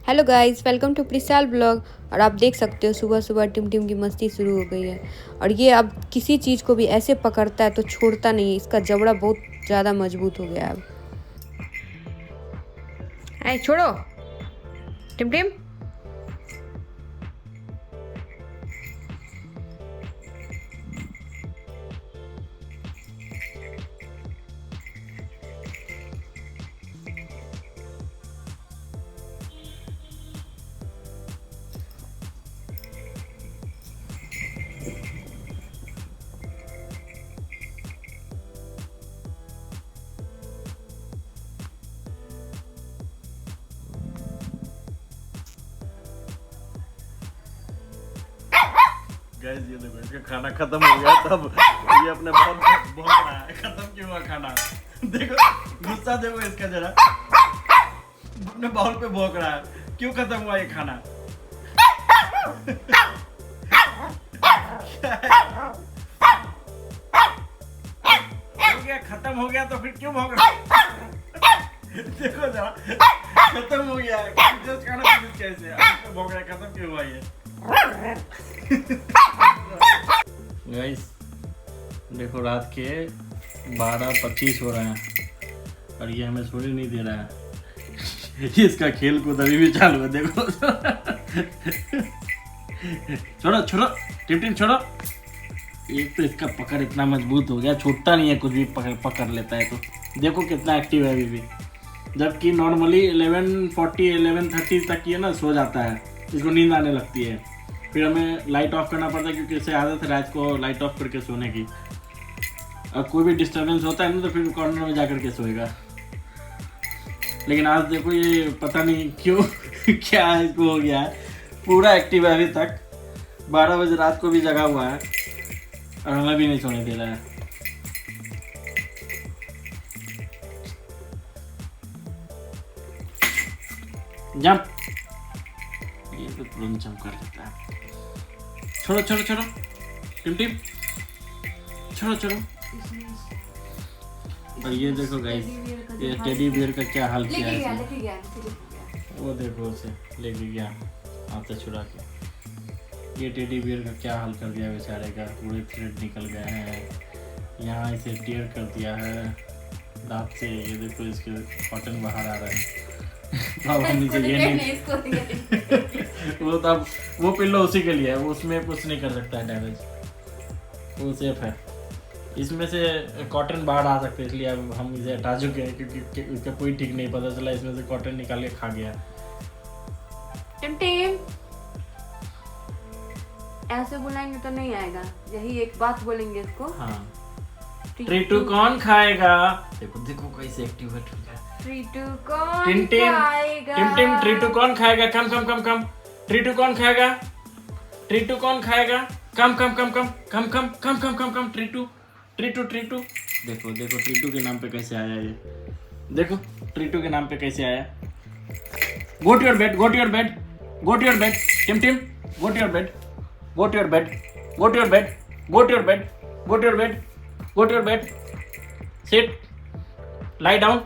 Hello guys, welcome to प्रिसाल blog. और आप देख सकते हो सुबह सुबह टिम टिम की मस्ती शुरू हो गई है। और ये अब किसी चीज़ को भी ऐसे पकड़ता है तो छोड़ता नहीं है। इसका जबड़ा बहुत ज़्यादा मजबूत हो गया है अब। ऐ छोड़ो टिम टिम। गैस ये देखो, इसका खाना खत्म हो गया तब ये अपने बाल पे भौंक रहा है। खत्म क्यों हुआ खाना? देखो गुस्सा देखो इसका जरा, अपने बाल पे भौंक रहा है। क्यों खत्म हुआ ये खाना? हो गया, खत्म हो गया तो फिर क्यों भौंक रहा है? देखो जरा, खत्म हो गया जस्ट खाना फिनिश कैसे अब भौंक रहा है? खत्म क्यों हुआ ये? गाइस देखो, रात के 12:25 हो रहे हैं और ये हमें सोने नहीं दे रहा है। इसका खेल कूद अभी भी चालू है। देखो छोड़ो छोड़ो टिम टिम छोड़ो। एक तो इसका पकड़ इतना मजबूत हो गया, छूटता नहीं है, कुछ भी पकड़ लेता है। तो देखो कितना एक्टिव है अभी भी, जबकि नॉर्मली 11:40 11:30 तक ये ना सो जाता है, इसको नींद आने लगती है। फिर हमें लाइट ऑफ करना पड़ता है क्योंकि इससे आदत है रात को लाइट ऑफ करके सोने की। अब कोई भी डिस्टर्बेंस होता है ना तो फिर कॉर्नर में जा करके सोएगा। लेकिन आज देखो ये पता नहीं क्यों क्या इसको हो गया है, पूरा एक्टिव है अभी तक। 12 बजे रात को भी जगा हुआ है और हमें भी नहीं सोने दे रहा है। जंप, ये तो तुरंत जंप कर लेता है। छोड़ो छोड़ो छोड़ो टिम टिम, छोड़ो छोड़ो। और ये देखो गाइस, ये टेडी बियर का क्या हाल किया है इसने। वो देखो उसे लेके गया हाथ से छुड़ा के। ये टेडी बियर का क्या हाल कर दिया बेचारे का, पूरे थ्रेड निकल गए हैं। यहाँ इसे टीयर कर दिया है दांत से। ये देखो इसके कॉटन बाहर आ रहा है। अब हम इसे ये नहीं वो तब वो पिल्लो उसी के लिए है, वो उसमें कुछ नहीं कर सकता है डैमेज, वो सेफ है। इसमें से कॉटन बाहर आ सकते हैं, इसलिए अब हम इसे हटा चुके हैं क्योंकि इसका कोई ठीक नहीं पता चला इसमें से कॉटन निकाल के खा गया। टिम टिम ऐसे बुलाएंगे तो नहीं आएगा, यही एक बात बोलेंगे इसको। हाँ, ट्रीटू कौन खाएगा? देखो देखो कैसे एक्टिव है। ट्रीटू कौन टिम टिम खाएगा? टिम टिम ट्रीटू कौन खाएगा? कम कम कम कम। ट्रीटू कौन खाएगा? ट्रीटू कौन खाएगा? कम कम कम कम कम कम कम कम कम कम। ट्रीटू ट्रीटू ट्रीटू। देखो देखो ट्रीटू के नाम पे कैसे आया ये, देखो ट्रीटू के नाम पे कैसे आया। Go to your bed, go to your bed, go to your bed. Tim Tim go to your bed, go to your bed, go to your bed, go to your bed, go to your bed, go to your bed. Sit, lie down,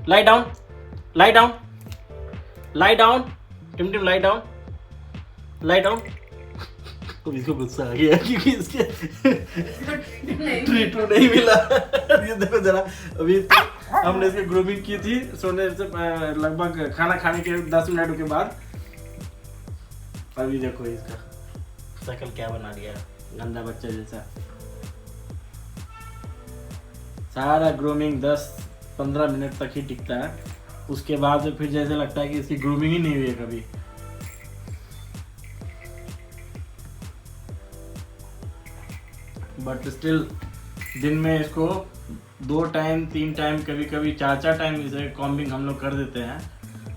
lie down, lie down, lie down, Tim Tim lie down, lie down। अब इसको गुस्सा आ गया क्योंकि इसके ट्रीटू नहीं मिला। ये देखो जरा, अभी हमने इसकी ग्रूमिंग की थी सोने से लगभग खाना खाने के 10 मिनट के बाद। अभी देखो इसका शक्ल क्या बना दिया, गंदा बच्चा जैसा। सारा ग्रूमिंग 10-15 मिनट तक ही टिकता है, उसके बाद फिर जैसे लगता है कि इसकी ग्रूमिंग ही नहीं हुई है कभी। बट स्टिल दिन में इसको 2 टाइम 3 टाइम कभी कभी 4 टाइम इसे कॉम्बिंग हम लोग कर देते हैं,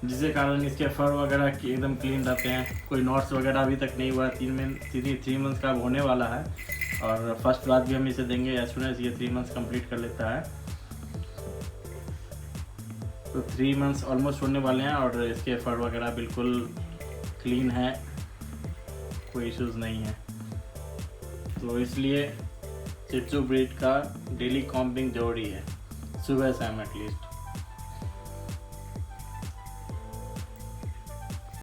जिसके कारण इसके फर वगैरह एकदम क्लीन रहते हैं। कोई नॉट्स वगैरह अभी तक नहीं हुआ। 3 मंथ्स का होने वाला है और फर्स्ट बात भी हम इसे देंगे एज सुन एज ये 3 मंथ्स कंप्लीट कर लेता है। तो 3 मंथ्स ऑलमोस्ट होने वाले हैं और इसके फर वगैरह बिल्कुल क्लीन है, कोई इश्यूज़ नहीं है। तो इसलिए शिह त्ज़ू ब्रीड का डेली कॉम्बिंग जरूरी है, सुबह शाम एटलीस्ट।